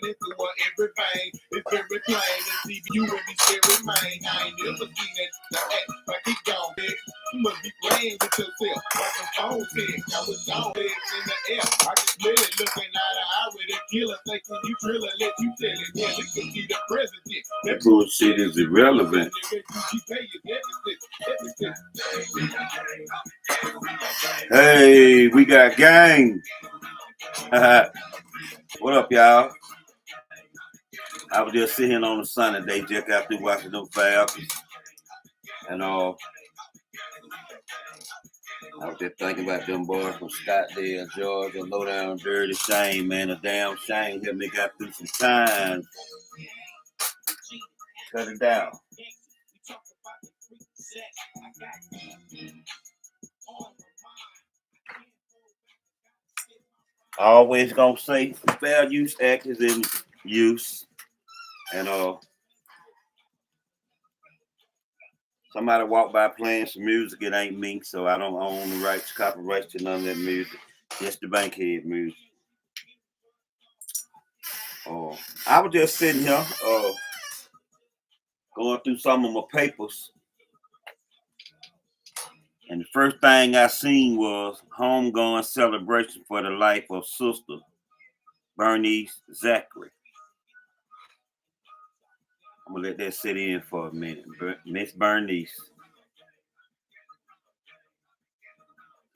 everything. It's very plain. Let's see you and be scary, man. I ain't never seen that act like he gone, bitch. You must be playing with yourself. Like some phone said, I was gone, legs in the air. I just smell it looking eye to eye with a killer. Thinking you driller, let you tell it. Yeah, this could be the president. That bullshit is irrelevant. Hey, we got gang. What up, y'all? I was just sitting on a sunny day, just got through watching them Falcons. And I was just thinking about them boys from Scottsdale, Georgia, low down dirty shame, man. A damn shame. Helped me got through some time. Cut it down. Always gonna say fair use act is in use. And somebody walked by playing some music, it ain't me, so I don't own the rights, copyrights to none of that music. Just the Bankhead music. I was just sitting here going through some of my papers. And the first thing I seen was homegoing celebration for the life of Sister Bernice Zachary. I'm gonna let that sit in for a minute. Miss Bernice.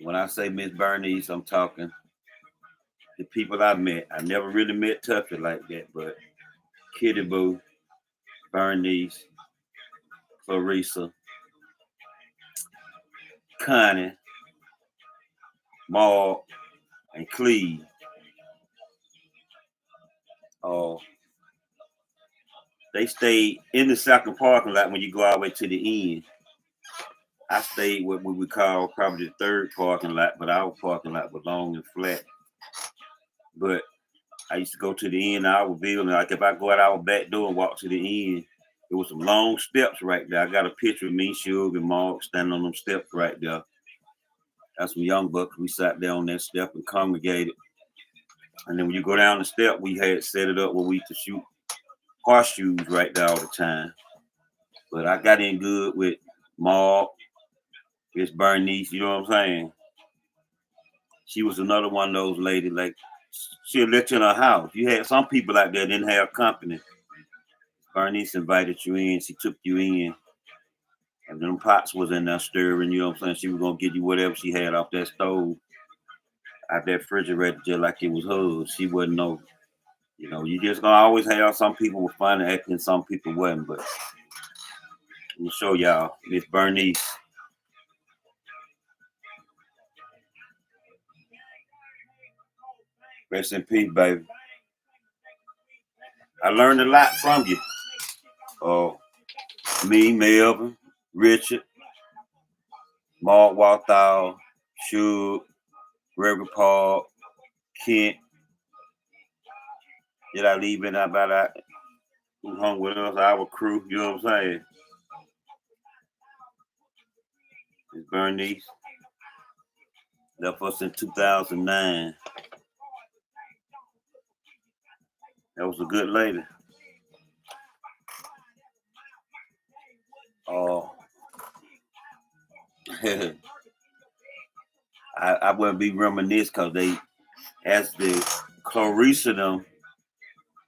When I say Miss Bernice, I'm talking the people I met. I never really met Tuffy like that, but Kitty Boo, Bernice, Clarissa, Connie, Maud, and Cleve. They stayed in the second parking lot when you go all the way to the end. I stayed what we would call probably the third parking lot, but our parking lot was long and flat. But I used to go to the end of our building. Like if I go out our back door and walk to the end, there was some long steps right there. I got a picture of me, Suge, and Mark standing on them steps right there. That's some young bucks. We sat there on that step and congregated. And then when you go down the step, we had set it up where we could shoot horseshoes right there all the time. But I got in good with Mark, Miss Bernice, you know what I'm saying? She was another one of those ladies, like, she'll let you in her house. You had some people out there didn't have company. Bernice invited you in, she took you in. And them pots was in there stirring, you know what I'm saying? She was gonna give you whatever she had off that stove, out that refrigerator, just like it was hers. She wouldn't know. You know, you just gonna always have some people were fun and acting, some people wasn't, but let me show y'all Miss Bernice. Rest in peace, baby. I learned a lot from you. Me, Melvin, Richard, Mark Walthall, Suge, Gregory Park, Kent. Did I leave in about that? Who hung with us, our crew, you know what I'm saying? Miss Bernice left us in 2009. That was a good lady. I wouldn't be reminiscent because they, as the Clarissa them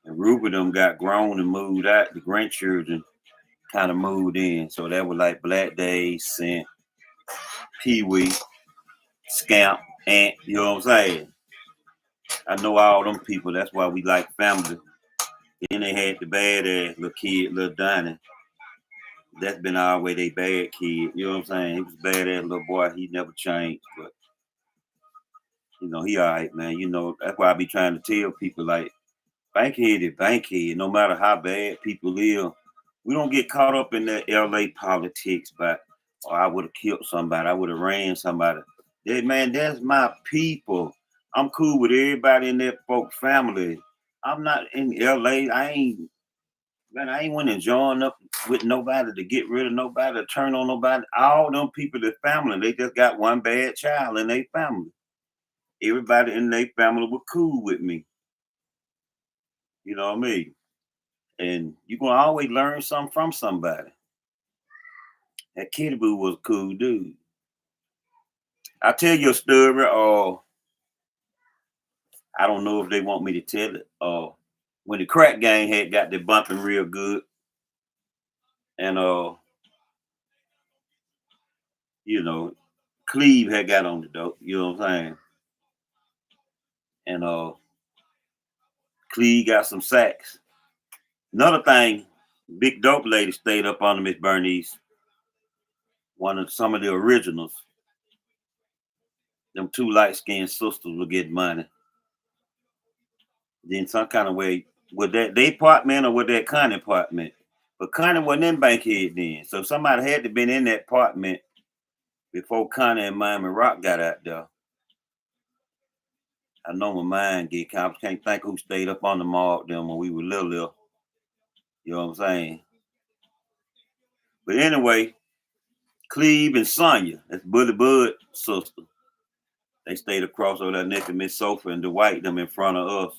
and Ruby them got grown and moved out, the grandchildren kind of moved in. So that was like Black Days, Scent, Pee Wee, Scamp, Ant, you know what I'm saying? I know all them people, that's why we like family. Then they had the badass little kid, little Donnie. That's been always they bad kid, you know what I'm saying? He was a badass little boy, he never changed, but you know, he all right, man. You know, that's why I be trying to tell people, like, Bankhead is Bankhead, no matter how bad people live. We don't get caught up in that LA politics, but I would have killed somebody, I would have ran somebody. Man, that's my people. I'm cool with everybody in that folk family. I'm not in LA. I ain't want to join up with nobody to get rid of nobody, to turn on nobody. All them people, the family, they just got one bad child in their family. Everybody in their family was cool with me. You know what I mean? And you're gonna always learn something from somebody. That Kid Boo was a cool dude. I tell you a story, or I don't know if they want me to tell it. When the crack gang had got the bumping real good, and you know, Cleve had got on the dope. You know what I'm saying? And Cleve got some sacks. Another thing, Big Dope Lady stayed up under Miss Bernice, one of some of the originals. Them two light skinned sisters were getting money. Then some kind of way, with that they apartment or with that Connie apartment. But Connie wasn't in Bankhead then. So somebody had to been in that apartment before Connie and Miami Rock got out there. I know my mind get kind of can't think who stayed up on the mall them when we were little. You know what I'm saying? But anyway, Cleve and Sonya, that's Bully Bud sister. They stayed across over there next to Miss Sophie and Dwight them in front of us.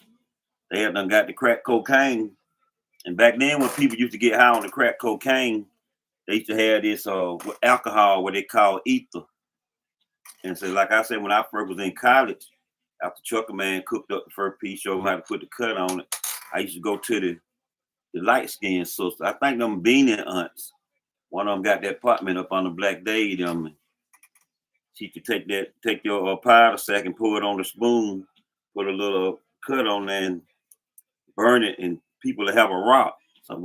They had done got the crack cocaine. And back then when people used to get high on the crack cocaine, they used to have this alcohol what they call ether. And so like I said, when I first was in college, after Chucker Man cooked up the first piece, showed me how to put the cut on it, I used to go to the light skinned sister. I think them Beanie aunts. One of them got that apartment up on the Black Day. She could take your powder sack and pour it on the spoon, put a little cut on there and burn it, and people to have a rock. So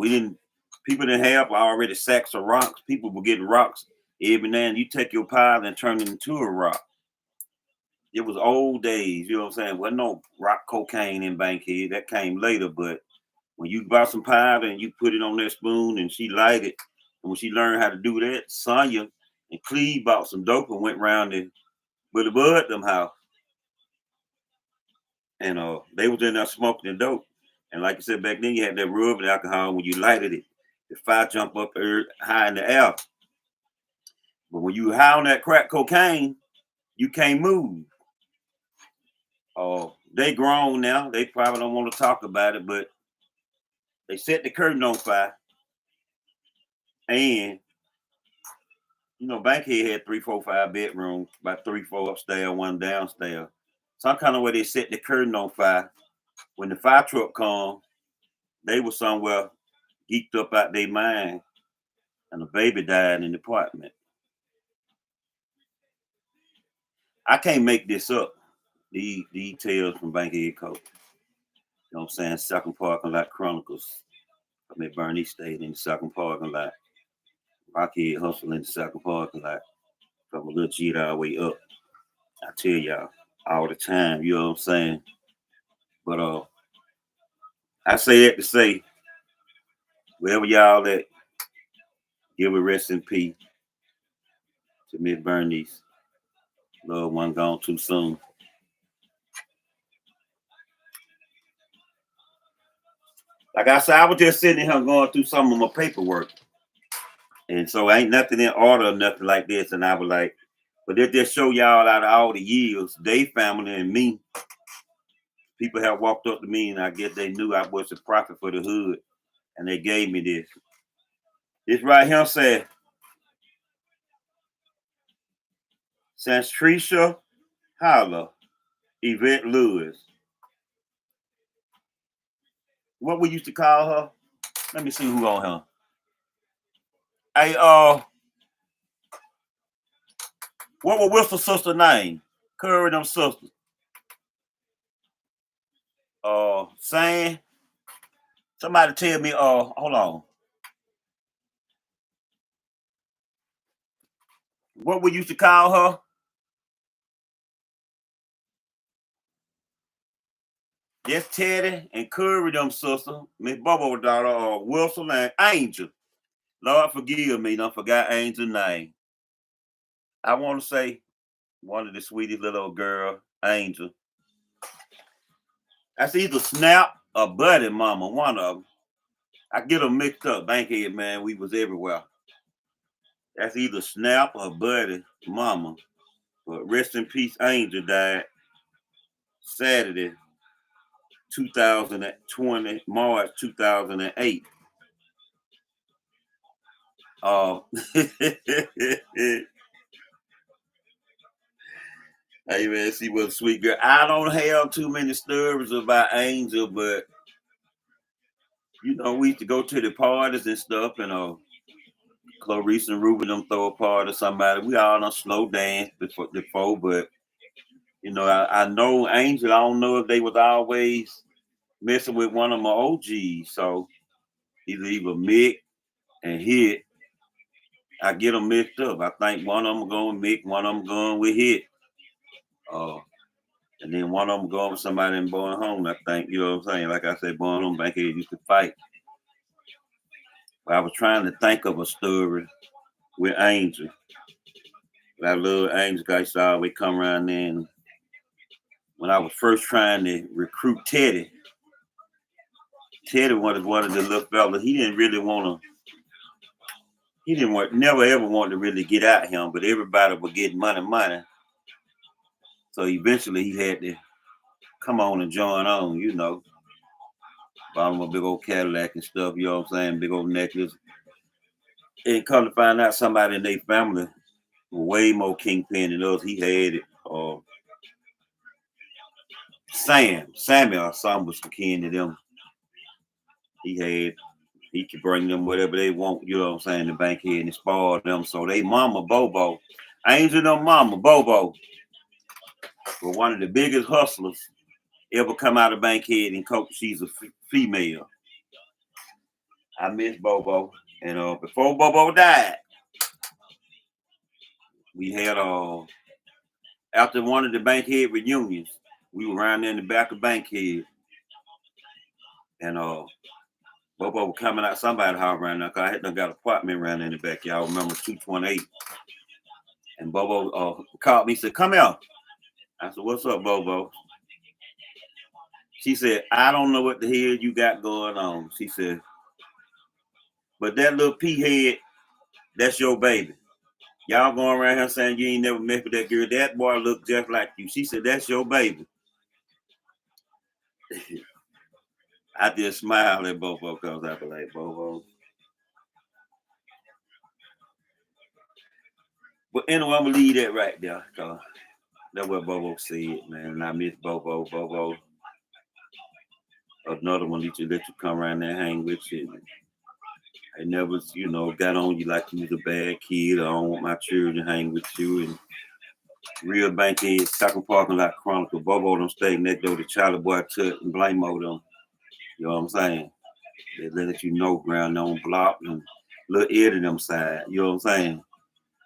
people didn't have already sacks of rocks. People were getting rocks every now and you take your powder and turn it into a rock. It was old days, you know what I'm saying? Wasn't no rock cocaine in Bankhead. That came later, but when you bought some powder and you put it on that spoon and she lighted, and when she learned how to do that, Sonya and Cleve bought some dope and went round and with the bud them house. And they was in there smoking the dope. And like I said, back then you had that rubbing alcohol when you lighted it, the fire jump up high in the air. But when you high on that crack cocaine, you can't move. They grown now. They probably don't want to talk about it, but they set the curtain on fire. And Bankhead had 3, 4, 5 bedrooms, about 3, 4 upstairs, one downstairs. Some kind of way they set the curtain on fire. When the fire truck come, they were somewhere geeked up out their mind, and a baby died in the apartment. I can't make this up. These details from Bankhead Coach. You know what I'm saying? Second parking lot chronicles. I mean, Bernie stayed in the second parking lot. Rockhead hustle in the second parking lot from a little G all the way up. I tell y'all all the time, you know what I'm saying? But I say that to say, wherever y'all at, give a rest in peace to Miss Bernice. Loved one gone too soon. Like I said, I was just sitting here going through some of my paperwork. And so ain't nothing in order or nothing like this. And I was like, but they just show y'all out of all the years, they family and me, people have walked up to me and I guess they knew I was a prophet for the hood. And they gave me this. This right here said, since Trisha Holler, Yvette Lewis. What we used to call her? Let me see who on her. Hey, what was Whistle sister name? Curry them sisters. Saying. Somebody tell me, hold on. What we used to call her? That's Teddy and Curry them sister. Miss Bubba daughter, Wilson and Angel. Lord forgive me, don't forgot Angel's name. I want to say one of the sweetest little girl, Angel. That's either Snap or Buddy Mama, one of them. I get them mixed up. Bankhead, man, we was everywhere. That's either Snap or Buddy Mama. But rest in peace, Angel died Saturday. 2020, March 2008. Hey man, see what sweet girl. I don't have too many stories about Angel, but we used to go to the parties and stuff, and Clarice and Ruben them throw a party or somebody. We all done slow dance before, but I know Angel. I don't know if they was always messing with one of my OGs. So either Mick and Hit. I get them mixed up. I think one of them going Mick, one of them going with Hit. And then one of them going with somebody in Born Home. I think, you know what I'm saying? Like I said, Born Home, Bankhead used to fight. But I was trying to think of a story with Angel. I love Angel guys always come around there. And when I was first trying to recruit Teddy was one of the little fellas. He didn't really want to. Never ever want to really get at him, but everybody was getting money. So eventually he had to come on and join on, bought him a big old Cadillac and stuff, you know what I'm saying, big old necklace. And come to find out somebody in their family was way more kingpin than us. He had it. Sammy, our son was the king to them. He could bring them whatever they want, you know what I'm saying, the Bankhead and spoil them. So they mama Bobo, Angel them mama Bobo, were one of the biggest hustlers ever come out of Bankhead and coach. She's a female. I miss Bobo. And before Bobo died, we had after one of the Bankhead reunions, we were around there in the back of Bankhead. And Bobo was coming out somebody's house around there, because I had done got an apartment around there in the back. Y'all remember 228. And Bobo called me and said, "Come here." I said, "What's up, Bobo?" She said, "I don't know what the hell you got going on." She said, "But that little pea head, that's your baby. Y'all going around here saying you ain't never messed with that girl. That boy look just like you." She said, "That's your baby." I just smiled at Bobo because I was like, Bobo. But anyway, I'm going to leave that right there, because that's what Bobo said, man. And I miss Bobo. Bobo, another one that let you come around there and hang with you. I never, got on you like you was a bad kid. I don't want my children to hang with you. And real Bankhead, second parking lot chronicle. Bobo don't stay next door to Charlie Boy Tut and blame them. You know what I'm saying? They let you know around on block and little Ed in them side. You know what I'm saying?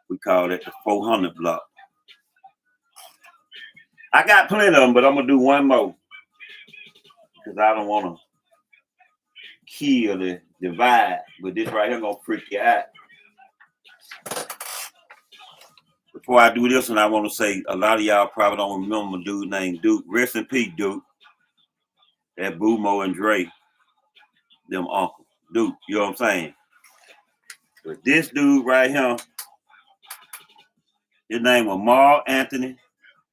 We call that the 400 block. I got plenty of them, but I'm gonna do one more because I don't want to kill the vibe. But this right here gonna freak you out. Before I do this, and I want to say a lot of y'all probably don't remember a dude named Duke. Rest in peace, Duke. That Boomo and Dre, them uncle Duke. You know what I'm saying? But this dude right here, his name was Mark Anthony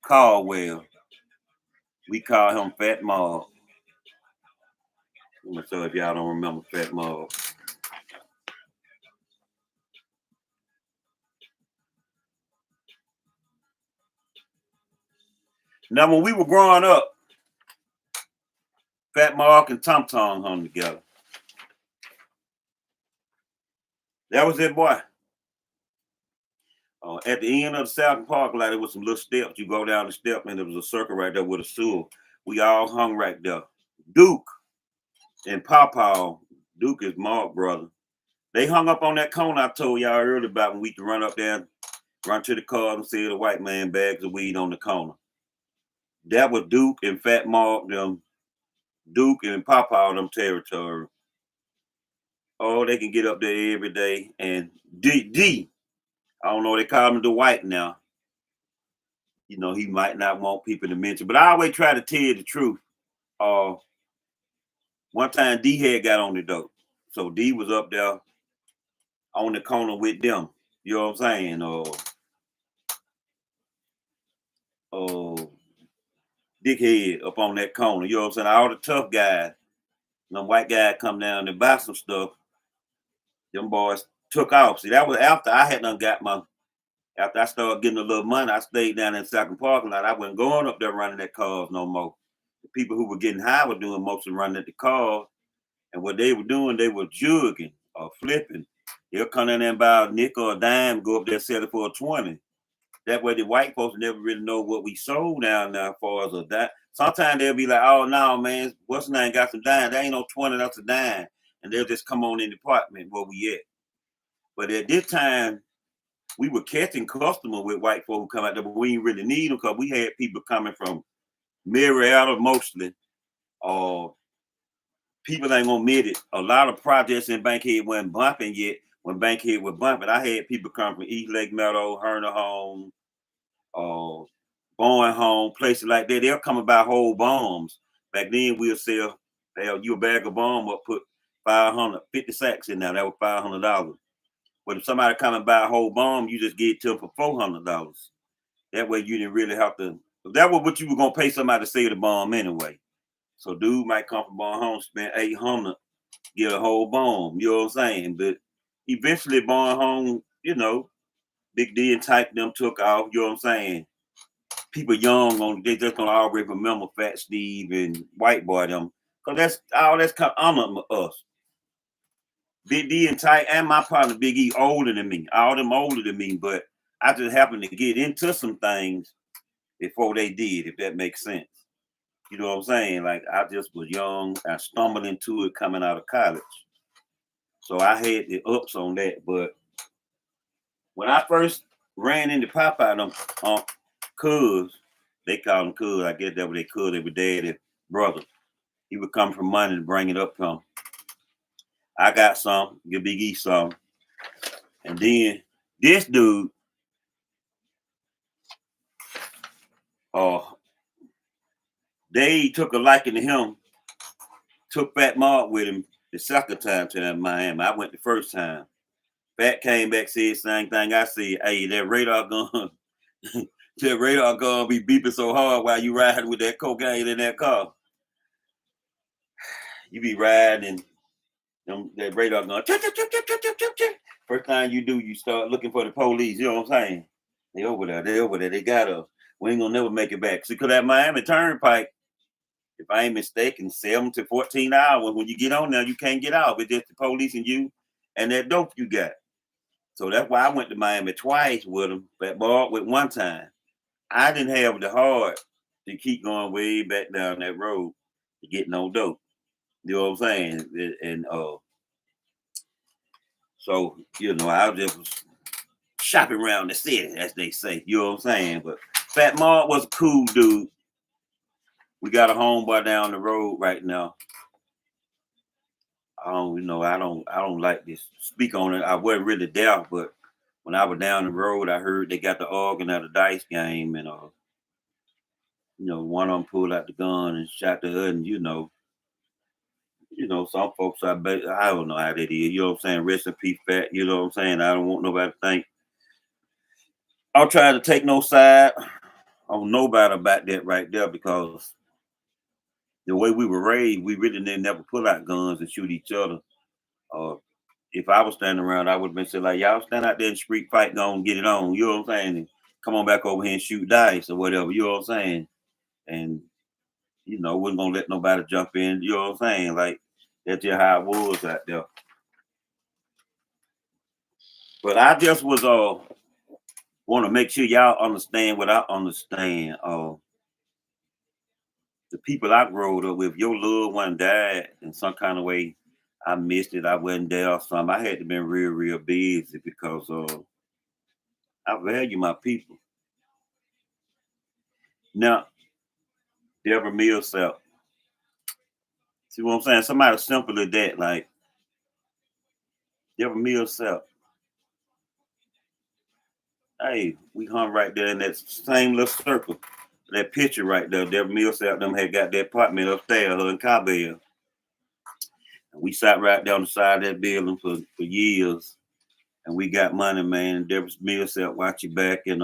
Caldwell. We call him Fat Mark. So if y'all don't remember Fat Mark. Now, when we were growing up, Fat Mark and Tom Tom hung together. That was it, boy. At the end of the Southern Park lot, there was some little steps. You go down the step, and there was a circle right there with a sewer. We all hung right there. Duke and Pawpaw, Duke is Mark's brother. They hung up on that corner I told y'all earlier about when we could run up there, run to the car and see the white man bags of weed on the corner. That was Duke and Fat Mark, them Duke and Pawpaw, them territory. Oh, they can get up there every day. And D, I don't know, they call him the white now. He might not want people to mention, but I always try to tell you the truth. One time D had got on the dope. So D was up there on the corner with them. You know what I'm saying? dickhead up on that corner. You know what I'm saying? All the tough guys, them white guys come down and buy some stuff. Them boys took off. See, that was after I had done got my. After I started getting a little money, I stayed down in the second parking lot. I wasn't going up there running at cars no more. The people who were getting high were doing most of running at the cars. And what they were doing, they were jugging or flipping. They'll come in there and buy a nickel or a dime, go up there and sell it for a 20. That way the white folks never really know what we sold down there as far as a dime. Sometimes they'll be like, oh no, man, what's the name? Got some dime. That ain't no 20, that's a dime. And they'll just come on in the apartment where we at. But at this time, we were catching customers with white folk who come out there, but we didn't really need them because we had people coming from Marietta mostly, or people ain't gonna admit it. A lot of projects in Bankhead wasn't bumping yet. When Bankhead was bumping, I had people come from East Lake Meadow, Herner Home, Bowen Home, places like that. They'll come about whole bombs. Back then, we'll sell you a bag of bomb or put 550 sacks in there. That was $500. But if somebody come and buy a whole bomb, you just get it to them for $400. That way, you didn't really have to. That was what you were gonna pay somebody to sell the bomb anyway. So dude might come from Bowen Home, spend $800, get a whole bomb. You know what I'm saying? But eventually, Bowen Home, Big D and Type them took off. You know what I'm saying? People young they just gonna always remember Fat Steve and White Boy them, cause that's kind of honor us. Big D and Type and my partner Big E older than me, all them older than me, but I just happened to get into some things before they did, if that makes sense. You know what I'm saying? Like I just was young, I stumbled into it coming out of college. So I had the ups on that. But when I first ran into Popeye, them cuz, they call them cuz, I guess that what they cuz, they were daddy brother. He would come from money to bring it up to him. I got some, give Big E some. And then this dude, they took a liking to him, took Fat Mark with him the second time to Miami. I went the first time. Fat came back, said the same thing I said. Hey, that radar gun, that radar gun be beeping so hard while you riding with that cocaine in that car. You be riding and that radar gun. First thing you do, you start looking for the police. You know what I'm saying? They over there. They got us. We ain't gonna never make it back. See, because that Miami Turnpike, if I ain't mistaken, 7 to 14 hours. When you get on there, you can't get out. It's just the police and you and that dope you got. So that's why I went to Miami twice with them, but Bob with one time. I didn't have the heart to keep going way back down that road to get no dope. You know what I'm saying? And so I just shopping around the city, as they say. You know what I'm saying? But Fat Mark was a cool dude. We got a homeboy down the road right now. I don't like this. Speak on it. I wasn't really there, but when I was down the road, I heard they got the organ at a dice game, and one of them pulled out the gun and shot the other. And some folks I don't know how that is. You know what I'm saying? Rest in peace, Fat. You know what I'm saying? I don't want nobody to think I'll try to take no side on nobody about that right there, because the way we were raised, we really didn't never pull out guns and shoot each other. If I was standing around, I would have been saying, like, y'all stand out there in the street, fight, go and get it on. You know what I'm saying? And come on back over here and shoot dice or whatever. You know what I'm saying? And, wasn't going to let nobody jump in. You know what I'm saying? Like, that's just how it was out there. But I just was want to make sure y'all understand what I understand. The people I grew up with, your loved one died in some kind of way, I missed it. I wasn't there or something. I had to be real, real busy because I value my people. Now, Deborah Millsap. See what I'm saying? Somebody simple as that, like Deborah Millsap. Hey, we hung right there in that same little circle. That picture right there, Deborah Millsap, them had got that apartment upstairs, her and Cabell. We sat right down the side of that building for years. And we got money, man. Deborah Millsap watch you back, and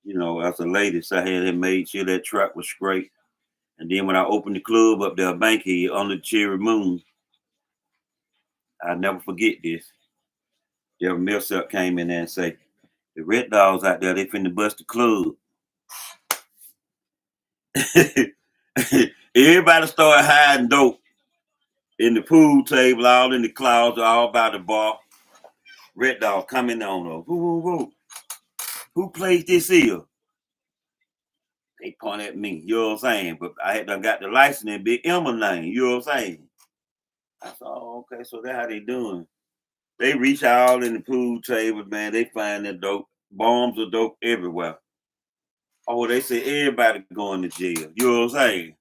you know, as a lady. So I had made sure that truck was straight. And then when I opened the club up there, Bankhead, on the cherry moon, I'll never forget this. Their milk up came in there and say, the red dogs out there, they finna bust the club. Everybody started hiding dope in the pool table, all in the closet, all by the bar. Red dog coming on us. Who played this here? They point at me, you know what I'm saying? But I had done got the license in Big Emma name, you know what I'm saying? I said, oh, okay, so that's how they doing. They reach out in the pool table, man. They find that dope. Bombs of dope everywhere. Oh, they say everybody going to jail. You know what I'm saying?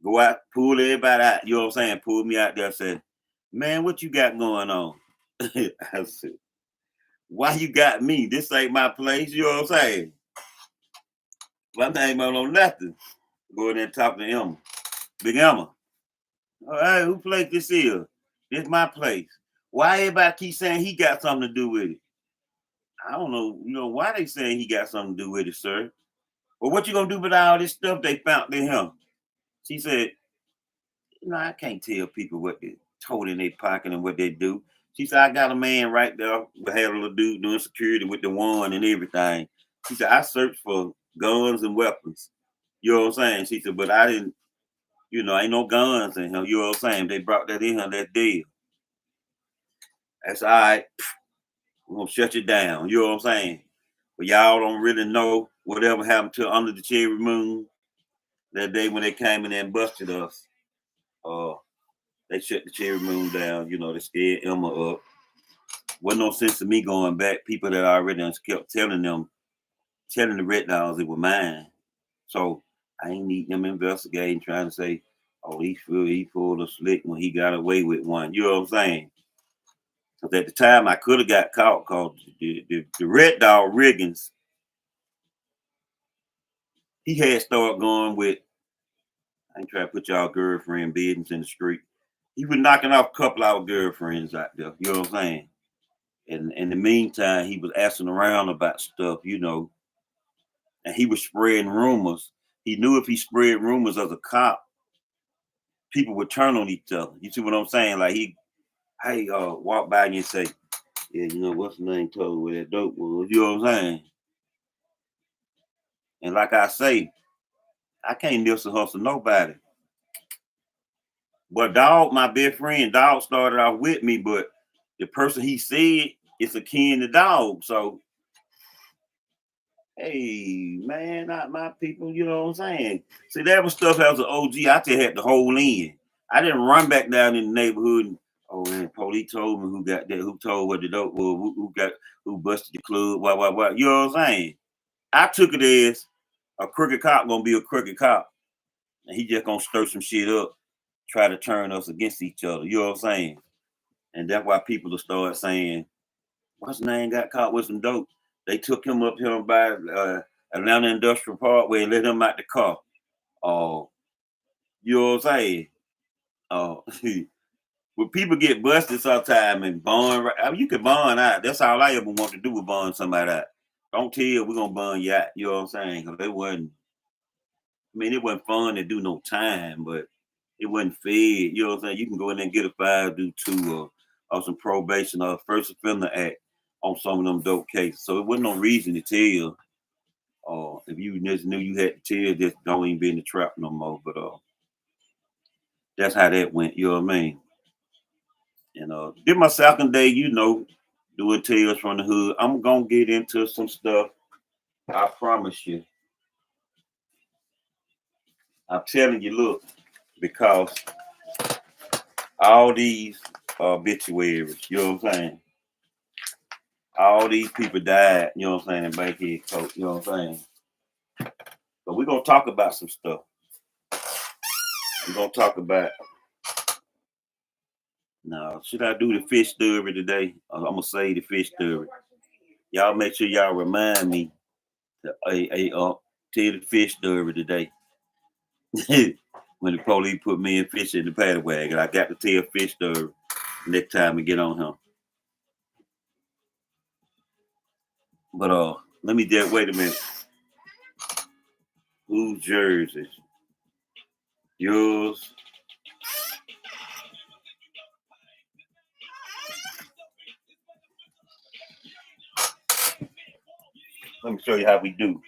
Go out, pull everybody out. You know what I'm saying? Pull me out there and say, man, what you got going on? I said, why you got me? This ain't my place. You know what I'm saying? My name ain't on nothing. Go in there and talk to Emma. Big Emma. All right, who place this here? This my place. Why everybody keep saying he got something to do with it? I don't know, why they saying he got something to do with it, sir. Well, what you gonna do with all this stuff they found in him? She said, I can't tell people what they told in their pocket and what they do. She said, I got a man right there, we had a little dude doing security with the wand and everything. She said, I searched for guns and weapons. You know what I'm saying? She said, but I didn't, ain't no guns in him. You know what I'm saying? They brought that in here that day. That's all right. We're gonna shut you down. You know what I'm saying? But y'all don't really know whatever happened to under the cherry moon that day when they came in there and busted us. Uh, they shut the cherry moon down. They scared Emma up. Wasn't no sense of me going back. People that already kept telling the red dogs it was mine. So I ain't need them investigating, trying to say, oh, he pulled a slick when he got away with one. You know what I'm saying? Because at the time I could have got caught because the red dog Riggins, he had started going with, I ain't trying to put y'all girlfriend business in the street. He was knocking off a couple of our girlfriends out there. You know what I'm saying? And in the meantime, he was asking around about stuff, and he was spreading rumors. He knew if he spread rumors as a cop, people would turn on each other. You see what I'm saying? Like hey, walk by and say, yeah, what's the name told where that dope was? You know what I'm saying? And like I say, I can't nipsey hustle nobody. But dog, my best friend, dog started off with me, but the person he said is akin to dog. So, hey, man, not my people, you know what I'm saying? See, that was stuff as an OG, I just had to hold in. I didn't run back down in the neighborhood and, oh, man, police told me who got that, who told what the dope was, who busted the club, what. You know what I'm saying? I took it as a crooked cop gonna be a crooked cop. And he just gonna stir some shit up, try to turn us against each other. You know what I'm saying? And that's why people will start saying, what's his name got caught with some dope? They took him up here by Atlanta Industrial Parkway and let him out the car. Oh, you know what I'm saying? Oh, when people get busted sometime and bond, you can bond out. That's all I ever want to do with bond somebody out. Don't tell we're gonna bond you out. You know what I'm saying? Because it wasn't fun to do no time, but it wasn't fair. You know what I'm saying? You can go in there and get a 5, do 2, or some probation or first offender act on some of them dope cases. So it wasn't no reason to tell. If you just knew you had to tell, just don't even be in the trap no more. But that's how that went. You know what I mean? And did my second day, doing tales from the hood. I'm gonna get into some stuff. I promise you. I'm telling you, look, because all these obituaries, you know what I'm saying? All these people died, you know what I'm saying, in Bankhead Coat, you know what I'm saying? But we're gonna talk about some stuff. We're gonna talk about now, should I do the fish story today? I'm gonna say the fish story. Y'all make sure y'all remind me to tell the fish story today. When the police put me and Fish in the paddy wagon, I got to tell fish story next time we get on him. But Let me just wait a minute. Whose jerseys? Yours. Let me show you how we do.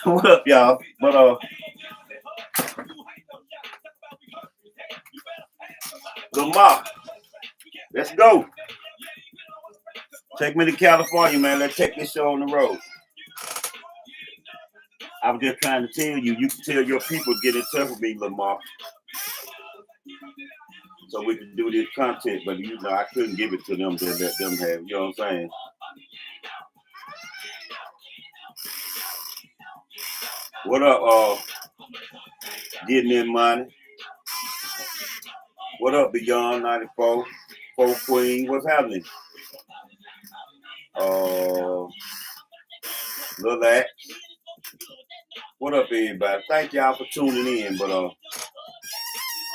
What up, y'all? But Lamar, let's go. Take me to California, man. Let's take this show on the road. I was just trying to tell you, you can tell your people get in touch with me, Lamar. So we can do this content, but you know, I couldn't give it to them to let them have, you know what I'm saying? What up, getting in money? What up, Beyond 94? Four Queen, what's happening? Lil Act. What up, everybody? Thank y'all for tuning in, but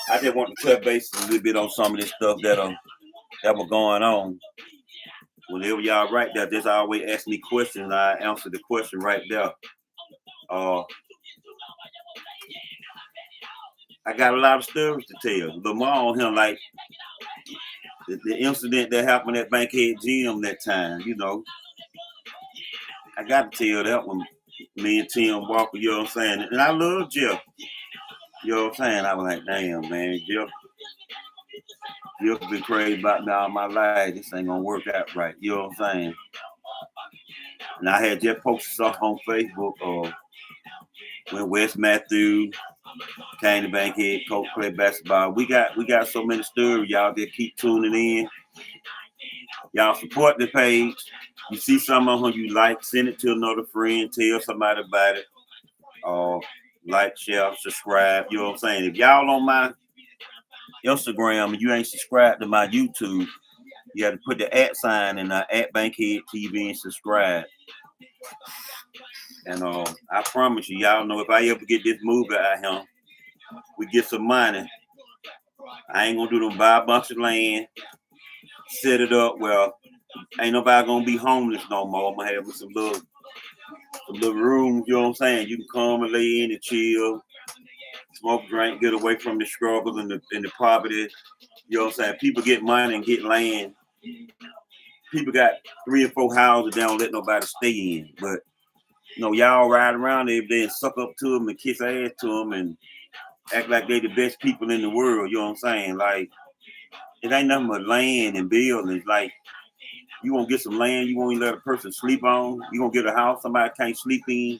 I just want to touch base a little bit on some of this stuff that was going on. Whenever y'all write that, just always ask me questions, and I answer the question right there. I got a lot of stories to tell. Lamar on him, like the incident that happened at Bankhead Gym that time, you know. I got to tell that one. Me and Tim Walker, you know what I'm saying? And I love Jeff. You know what I'm saying? I was like, damn, man, Jeff been crazy about me all my life. This ain't gonna work out right. You know what I'm saying? And I had just posted something on Facebook when Wes Matthews came to Bankhead, coach played basketball. We got so many stories. Y'all just keep tuning in. Y'all support the page. You see something on you like, send it to another friend, tell somebody about it. Like, share, subscribe. You know what I'm saying? If y'all on my Instagram and you ain't subscribed to my YouTube, you got to put the @ sign and at Bankhead TV and subscribe. And I promise you, y'all know if I ever get this movie out here, we get some money. I ain't gonna do them buy a bunch of land, set it up. Well, ain't nobody gonna be homeless no more. I'm gonna have some little rooms, you know what I'm saying? You can come and lay in and chill, smoke, drink, get away from the struggles and the poverty. You know what I'm saying? People get money and get land. People got 3 or 4 houses they don't let nobody stay in. But you know, y'all ride around every day and suck up to them and kiss ass to them and act like they the best people in the world. You know what I'm saying? Like, it ain't nothing but land and buildings. Like, you gonna get some land you won't even let a person sleep on. You gonna get a house somebody can't sleep in.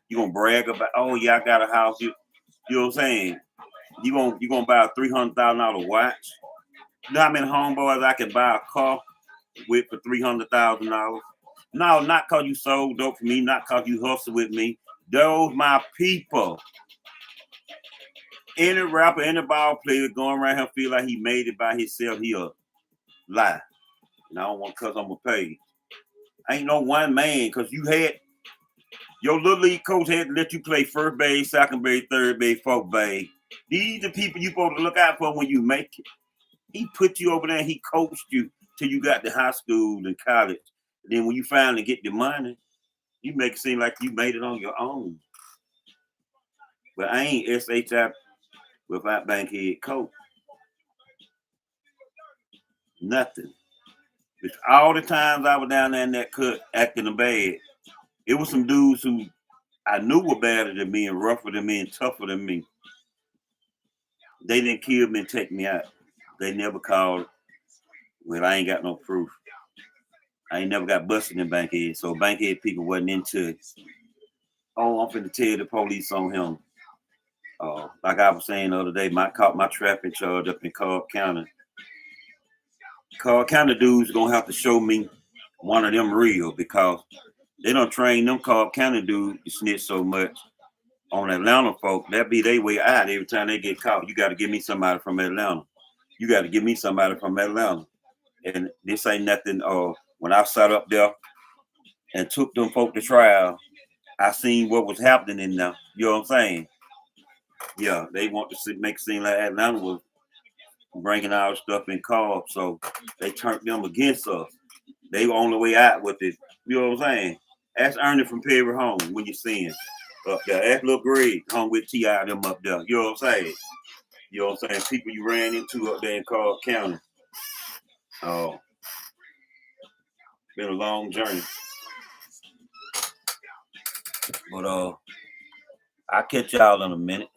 You gonna brag about, oh yeah, I got a house. You know what I'm saying? You gonna buy a $300,000 watch. You know how many homeboys I can buy a car with for $300,000? No, not cause you sold dope for me, not cause you hustle with me. Those my people. Any rapper, any ball player going around here feel like he made it by himself, he a lie. And I don't want cause I'm a pay. Ain't no one man, cause you had your little league coach had to let you play first base, second base, third base, fourth base. These are the people you supposed to look out for when you make it. He put you over there and he coached you till you got to high school and college. Then when you finally get the money, you make it seem like you made it on your own. But I ain't SHI without Bankhead coach. Nothing. It's all the times I was down there in that cut acting bad, it was some dudes who I knew were better than me and rougher than me and tougher than me. They didn't kill me and take me out. They never called. Well, I ain't got no proof. I ain't never got busted in Bankhead, so Bankhead people wasn't into it. Oh, I'm finna tell the police on him. Like I was saying the other day, caught my traffic charge up in Cobb County. Cobb County dudes gonna have to show me one of them real because they don't train them Cobb County dudes to snitch so much on Atlanta folk. That be their way out every time they get caught. You got to give me somebody from Atlanta. You got to give me somebody from Atlanta. And this ain't nothing. When I sat up there and took them folk to trial, I seen what was happening in there. You know what I'm saying? Yeah, they want to make it seem like Atlanta was bringing our stuff in carbs, so they turned them against us. They were on the way out with it. You know what I'm saying? Ask Ernie from Perry Home when you see him up there. Ask Lil Greg home with T.I. them up there. You know what I'm saying? You know what I'm saying? People you ran into up there in Cobb County. Oh, been a long journey. But I'll catch y'all in a minute.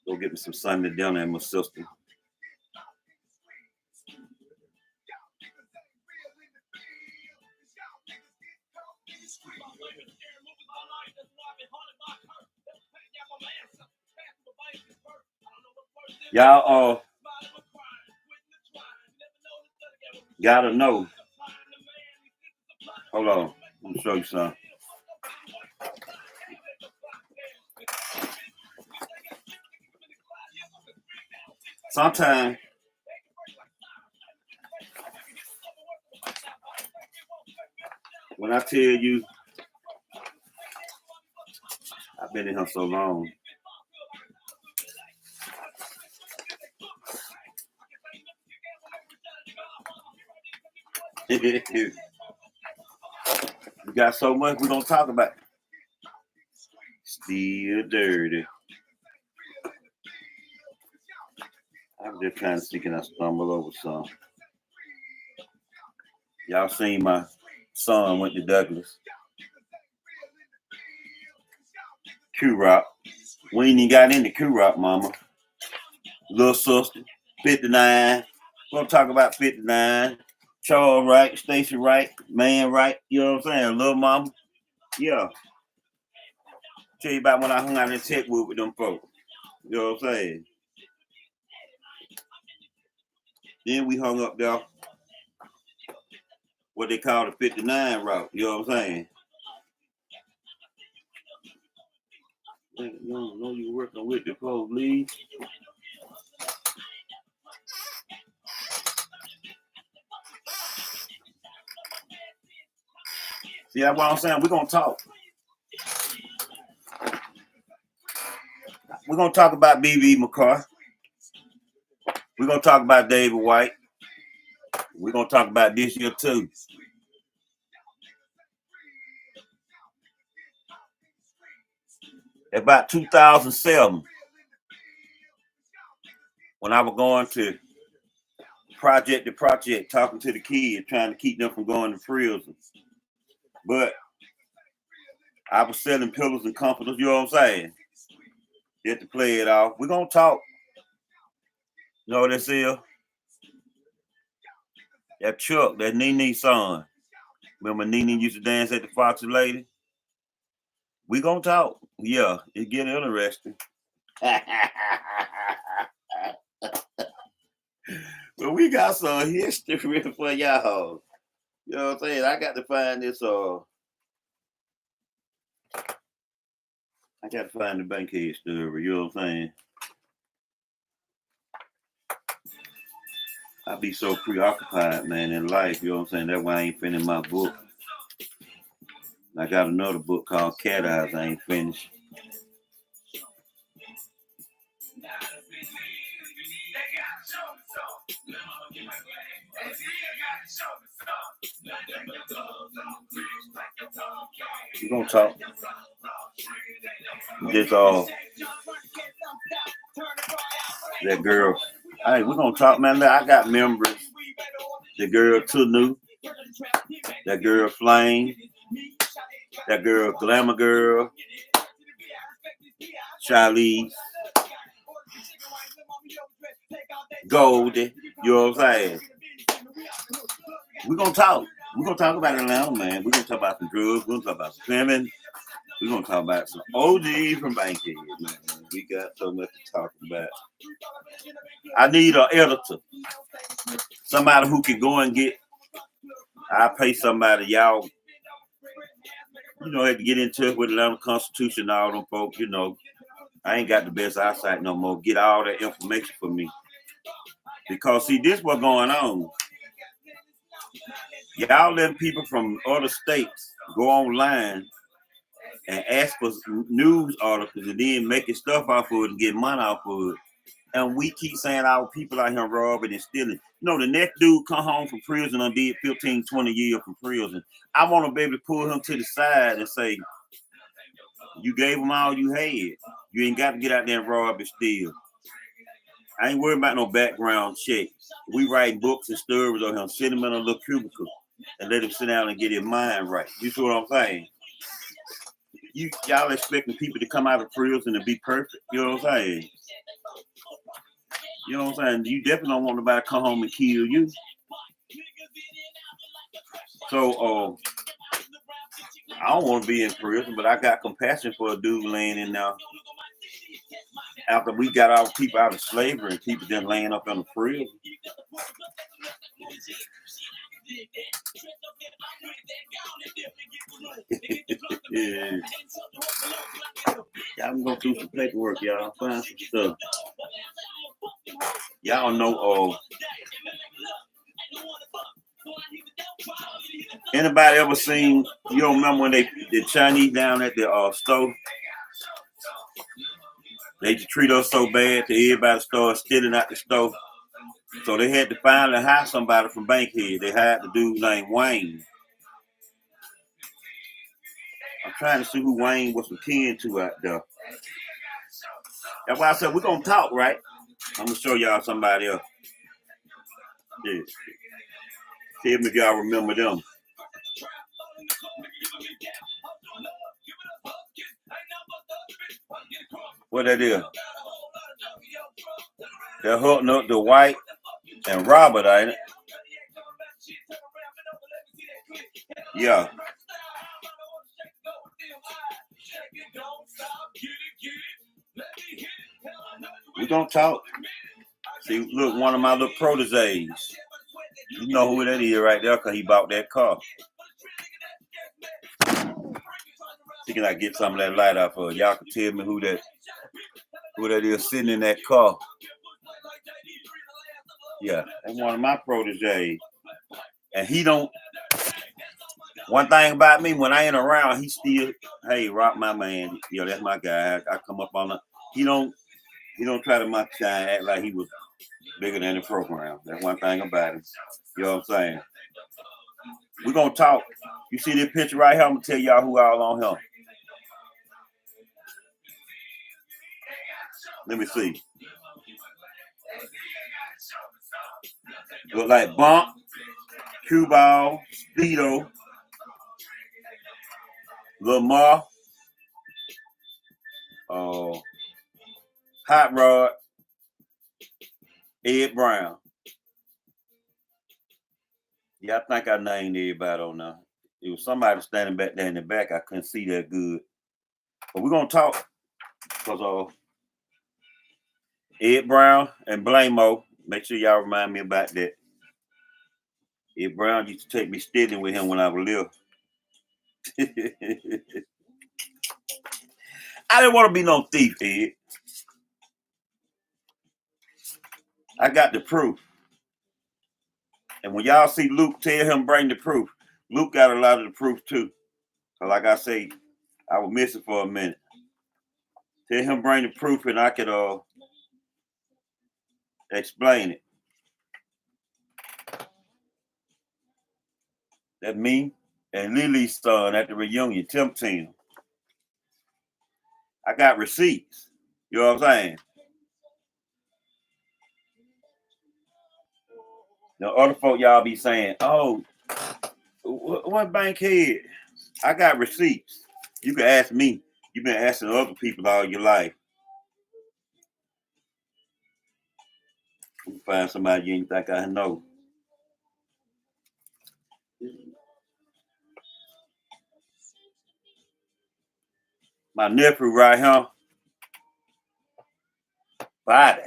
Go get me some Sunday dinner and my sister. Y'all gotta know. Hold on, let me show you something. Sometimes when I tell you I've been in here so long. We got so much we're gonna talk about. Still dirty. I'm just trying to see can I stumble over some. Y'all seen my son went to Douglas. Q-Rock. We ain't even got into Q-Rock, mama. Little sister, 59. We're gonna talk about 59. Charles Wright, Stacy Wright, Man Wright, you know what I'm saying? Little mama. Yeah. Tell you about when I hung out in Techwood with them folks. You know what I'm saying? Then we hung up there, what they call the 59 route. You know what I'm saying? You don't know you working with the folks, Lee. See, that's what I'm saying. We're going to talk. We're going to talk about B.B. McCarr. We're going to talk about David White. We're going to talk about this year, too. About 2007, when I was going to project, talking to the kids, trying to keep them from going to prison. But I was selling pillows and comforters, you know what I'm saying? Just to play it off. We're going to talk. You know what this is? That Chuck, that Nene son. Remember Nene used to dance at the Foxy Lady? We gonna talk. Yeah, it get interesting. But we got some history for y'all. You know what I'm saying? I got to find this I got to find the Bankhead story, you know what I'm saying? I be so preoccupied, man, in life, you know what I'm saying? That's why I ain't finished my book. I got another book called Cat Eyes I ain't finished. We're gonna talk. This that girl. Hey, we're gonna talk, man. I got members. The girl Tunu, that girl Flame, that girl Glamour Girl, Charlize, Goldie, you know what I'm saying? We're gonna talk. We're gonna talk about Atlanta, man. We're gonna talk about some drugs, we're gonna talk about some swimming, we're gonna talk about some OG from Bankhead, man. We got so much to talk about. I need an editor. Somebody who can go and get, I pay somebody, y'all, you know, had to get into it with the Atlanta Constitution and all them folks, you know. I ain't got the best eyesight no more. Get all that information for me. Because see, this what's going on. Y'all letting people from other states go online and ask for news articles and then making stuff off of it and get money off of it. And we keep saying our people out here robbing and stealing. You know, the next dude come home from prison and did 15, 20 years from prison. I want to be able to pull him to the side and say, you gave him all you had. You ain't got to get out there and rob and steal. I ain't worried about no background check. We write books and stories on him, sit him in a little cubicle and let him sit down and get his mind right. You see what I'm saying? Y'all expecting people to come out of prison and be perfect. You know what I'm saying? You know what I'm saying? You definitely don't want nobody to come home and kill you. So I don't want to be in prison, but I got compassion for a dude laying in there. After we got our people out of slavery and people just laying up in the prison. Yeah. Y'all can go through some paperwork, y'all. Find some stuff. Y'all know anybody ever seen, you don't remember when the Chinese down at the store, they treat us so bad to everybody started stealing out the store. So they had to finally hire somebody from Bankhead. They hired the dude named Wayne. I'm trying to see who Wayne was kin to out there. That's why I said we're gonna talk, right? I'm gonna show y'all somebody else. Yeah. Tell me if y'all remember them. What that is? They're hooking up the White and Robert, ain't it? Yeah. We gonna talk. See, look, one of my little proteges. You know who that is right there, cause he bought that car. See, can I get some of that light out for y'all? Can tell me who that is sitting in that car. Yeah, that's one of my proteges. And he don't. One thing about me, when I ain't around, he still, hey, rock my man. Yo, that's my guy. I come up on the. He don't try to much shine, act like he was bigger than the program. That's one thing about him. You know what I'm saying? We're gonna talk. You see this picture right here? I'm gonna tell y'all who all on him. Let me see. Look like Bump, Cue Ball, Speedo, Lamar, Hot Rod, Ed Brown. Yeah, I think I named everybody on there. It was somebody standing back there in the back. I couldn't see that good. But we're gonna talk because Ed Brown and Blamo. Make sure y'all remind me about that. Ed Brown used to take me steady with him when I was little. I didn't want to be no thief, Ed. I got the proof. And when y'all see Luke, tell him bring the proof. Luke got a lot of the proof too. So like I say, I was missing for a minute. Tell him bring the proof and I could explain it. That's me and Lily's son at the reunion, Tim Tina. I got receipts. You know what I'm saying? The other folk y'all be saying, oh, what Bankhead? I got receipts. You can ask me. You've been asking other people all your life. You find somebody you ain't think I know. My nephew right here. Body.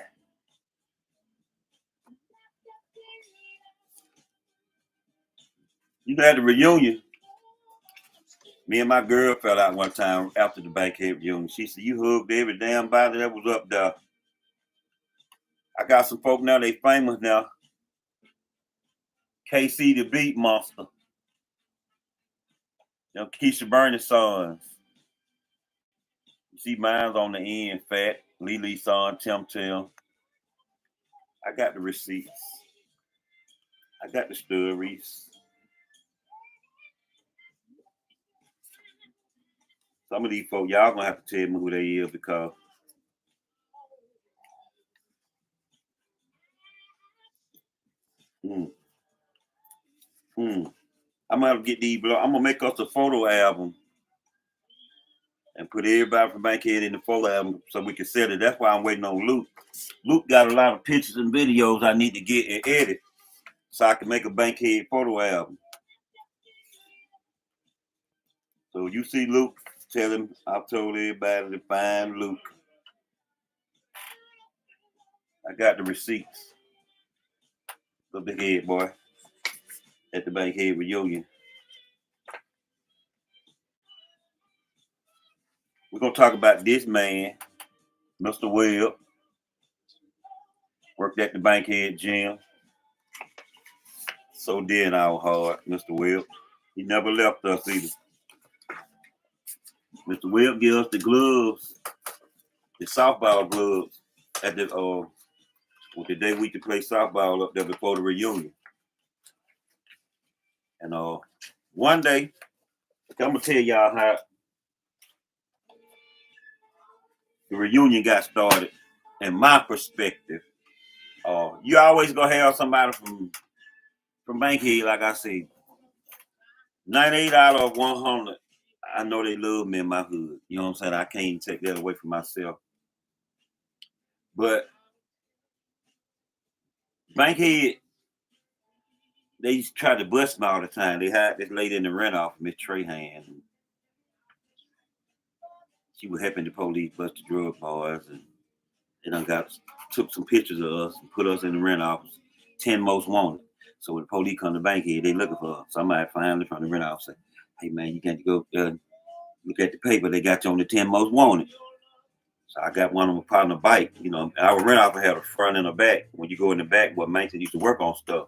You know, at the reunion, me and my girl fell out one time after the Bankhead reunion. She said, you hugged every damn body that was up there. I got some folk now, they famous now. KC the Beat Monster. You know, Keisha Burney's sons. You see mine's on the end, fat, Lily Son, Tim Tim. I got the receipts. I got the stories. Some of these folks, y'all gonna have to tell me who they is because mm, mm, I'm gonna get these. I'm gonna make us a photo album and put everybody from Bankhead in the photo album so we can sell it. That's why I'm waiting on Luke. Luke got a lot of pictures and videos I need to get and edit so I can make a Bankhead photo album. So you see Luke, tell him I've told everybody to find Luke. I got the receipts. The big head boy at the Bankhead reunion. We're gonna talk about this man, Mr. Webb. Worked at the Bankhead gym. So dear and our heart, Mr. Webb. He never left us either. Mr. Webb gives us the gloves, the softball gloves, at the day we could play softball up there before the reunion. And one day, I'm gonna tell y'all how the reunion got started. In my perspective, you always gonna have somebody from Bankhead, like I said, 98 out of 100. I know they love me in my hood. You know what I'm saying? I can't take that away from myself. But Bankhead, they used to try to bust me all the time. They had this lady in the rent off, Miss Trahan. She was helping the police bust the drug boys, and they done took some pictures of us and put us in the rent office. 10 most wanted. So when the police come to Bankhead, they looking for us. Somebody finally from the rent office say, "Hey man, you got to go look at the paper. They got you on the 10 most wanted." So I got one of them upon the bike. You know, our rent office had a front and a back. When you go in the back, what maintenance used to work on stuff.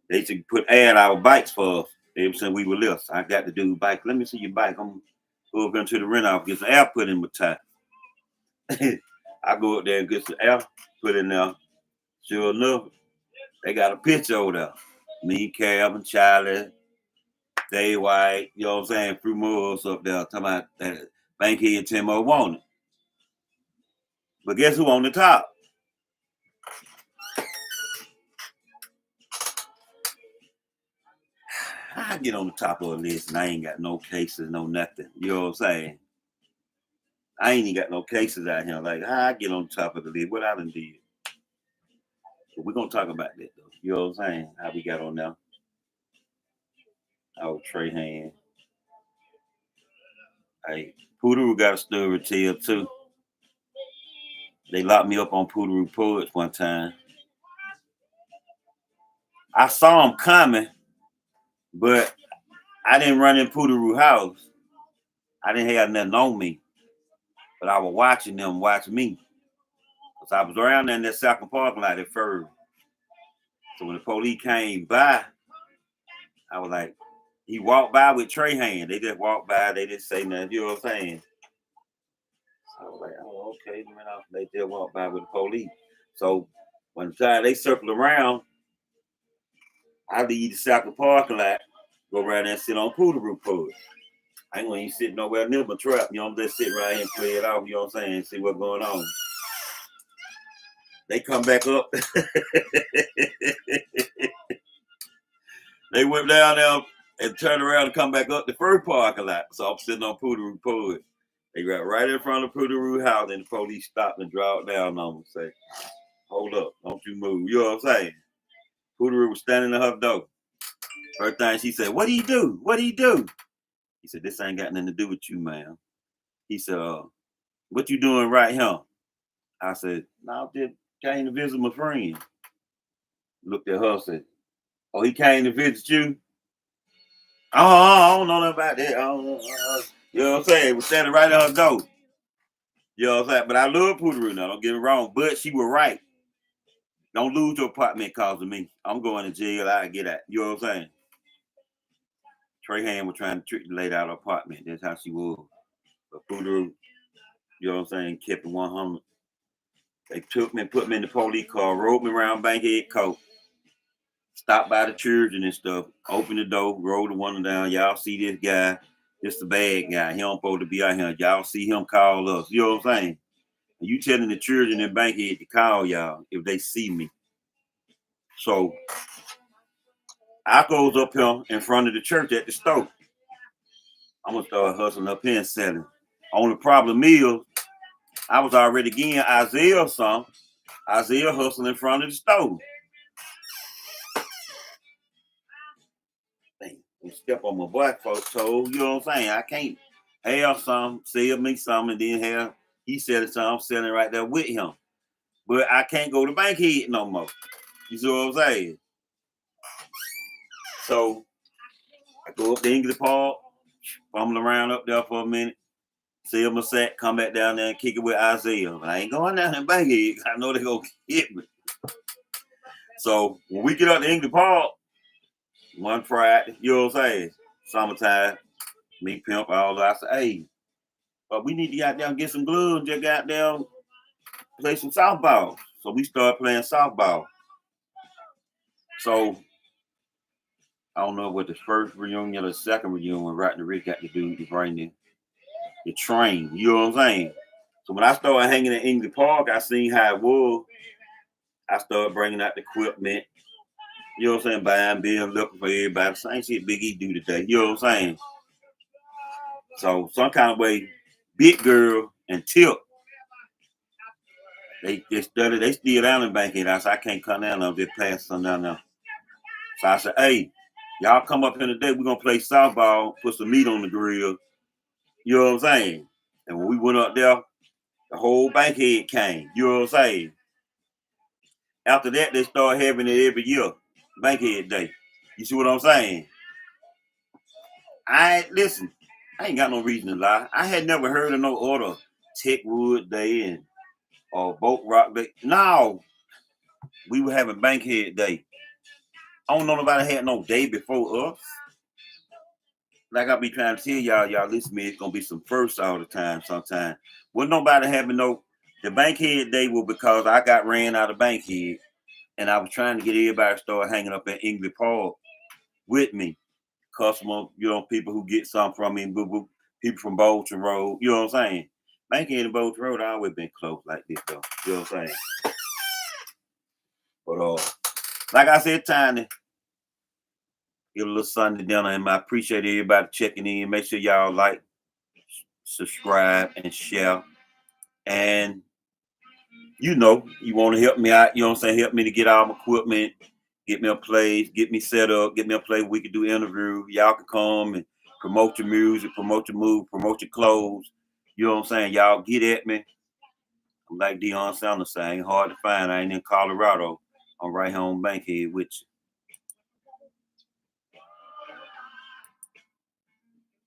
They used to put ad our bikes for us. They were saying we were lifts. I got to do bike. Let me see your bike. I'm go up into the rent office, get some air put in my tire. I go up there and get some air put in there. Sure enough, they got a picture over there. Me, Calvin, Charlie, Dave White, you know what I'm saying? Few more up there talking about that Bankhead Timo wanted. But guess who on the top? I get on the top of a list and I ain't got no cases, no nothing. You know what I'm saying? I ain't even got no cases out here. Like, how I get on the top of the list? What I done did? But we're gonna talk about that though. You know what I'm saying? How we got on there. Our Trey hand. Hey, Poodoo got a story to tell too. They locked me up on Poodoo Poets one time. I saw them coming, but I didn't run in Poodoo house. I didn't have nothing on me. But I was watching them watch me. Because I was around there in that second parking lot at first. So when the police came by, I was like, he walked by with Trey hand. They just walked by, they didn't say nothing. You know what I'm saying? So I was like, oh, okay. They just walked by with the police. So when the time they circle around, I leave the second parking lot, go around there and sit on Poodoo Poet. I ain't gonna even sit nowhere near my trap. You know, I'm just sit right here and play it off, you know what I'm saying, see what's going on. They come back up. They went down there and turned around and come back up the first parking lot. So I'm sitting on Poodoo Poet. They got right in front of Poodoo house and the police stopped and dropped down on them and say, hold up, don't you move. You know what I'm saying? Poodoo was standing in her door. First thing she said, what do you do? What do you do? He said, this ain't got nothing to do with you, man. He said, what you doing right here? I said, no, I just came to visit my friend. Looked at her and said, oh, he came to visit you? Oh, I don't know nothing about that. You know what I'm saying? We're standing right at her door. You know what I'm saying? But I love Poodoo now, don't get me wrong. But she was right. Don't lose your apartment because of me. I'm going to jail. I get out. You know what I'm saying? Trey Hand was trying to trick the lady out of her apartment. That's how she was. But Voodoo, you know what I'm saying, kept it 100. They took me and put me in the police car, rode me around Bankhead Court, stopped by the children and stuff, opened the door, rolled the window down. Y'all see this guy, this the bad guy. He don't supposed to be out here. Y'all see him, call us. You know what I'm saying? And you telling the children in Bankhead to call y'all if they see me. So I goes up here in front of the church at the store. I'm gonna start hustling up here and selling. Only problem is, I was already getting Isaiah some. Isaiah hustling in front of the store. Damn, step on my black folks toes. You know what I'm saying? I can't have some, sell me some, and then have he selling some, I'm selling right there with him. But I can't go to Bankhead no more. You see what I'm saying? So I go up to English Park, fumble around up there for a minute, sell my sack, come back down there and kick it with Isaiah. But I ain't going down in Bankhead. I know they're gonna hit me. So when we get up to English Park, one Friday, you know what I'm saying? Summertime, me pimp, all that. I said, hey, but we need to get down and get some gloves, just got down, play some softball. So we started playing softball. So I don't know what the first reunion or the second reunion, Rodney Rick got to do to bring the train. You know what I'm saying? So when I started hanging in English Park, I seen how it was. I started bringing out the equipment. You know what I'm saying? Buying, being looking for everybody. Same shit Big E do today. You know what I'm saying? So some kind of way, Big Girl and Tip, they studied, they still down in Bankhead. I said, I can't come down there, just pass some down there. So I said, hey, y'all come up here today, we're gonna play softball, put some meat on the grill. You know what I'm saying? And when we went up there, the whole Bankhead came. You know what I'm saying? After that, they started having it every year, Bankhead Day. You see what I'm saying? Listen, I ain't got no reason to lie. I had never heard of no other Techwood Day and or Boat Rock Day. No, we were having Bankhead Day. I don't know nobody had no day before us. Like I be trying to tell y'all listen to me, it's gonna be some firsts all the time sometimes. Wasn't nobody having no the Bankhead Day was because I got ran out of Bankhead and I was trying to get everybody to start hanging up in English Park with me. Customer, you know, people who get something from me, people from Bolton Road, you know what I'm saying? Bankhead and Bolton Road I always been close like this though. You know what I'm saying? But like I said, Tiny, get a little Sunday dinner, and I appreciate everybody checking in. Make sure y'all like, subscribe, and share. And you know, you want to help me out, you know what I'm saying? Help me to get all my equipment, get me a place, get me set up, get me a place we can do interview. Y'all can come and promote your music, promote your move, promote your clothes. You know what I'm saying? Y'all get at me. I'm like Deion Sanders saying, ain't hard to find. I ain't in Colorado. I'm right here on Bankhead with you.